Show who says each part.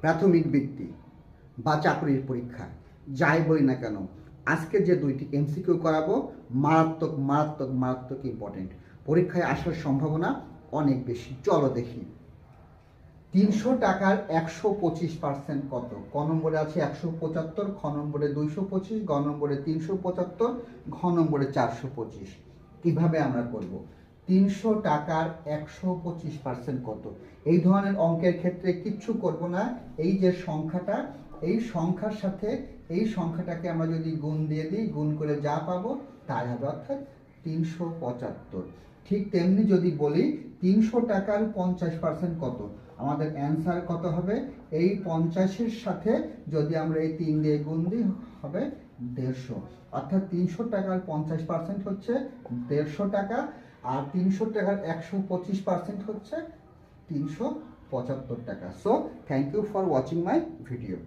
Speaker 1: প্রাথমিক বৃত্তি বা চাকরির পরীক্ষা যাই বলি না কেন, আজকে যে দুইটি এমসিকিউ করাবো মারাত্মক মারাত্মক মারাত্মক ইম্পর্টেন্ট। পরীক্ষায় আসার সম্ভাবনা অনেক বেশি। চলো দেখি। 300 টাকার 125% কত? ক নম্বরে আছে 175, খ নম্বরে 225, গ নম্বরে 375, ঘ নম্বরে 425। কিভাবে আমরা করব? 300 টাকার 125% কত? এই ধরনের অঙ্কের ক্ষেত্রে কিচ্ছু করব না। এই যে সংখ্যাটা, এই সংখ্যার সাথে এই সংখ্যাটাকে আমরা যদি গুণ দিয়ে দিই, গুণ করে যা পাবো তাই হবে, অর্থাৎ 375। ঠিক তেমনি যদি বলি 300 টাকার 50% কত? আমাদের অ্যান্সার কত হবে? এই 50-এর সাথে যদি আমরা এই 3 দিয়ে গুণ দিই হবে 150। অর্থাৎ 300 টাকার 50% হচ্ছে 150 টাকা, আর 300 টাকার 125% হচ্ছে 375 টাকা। So thank you for watching my video.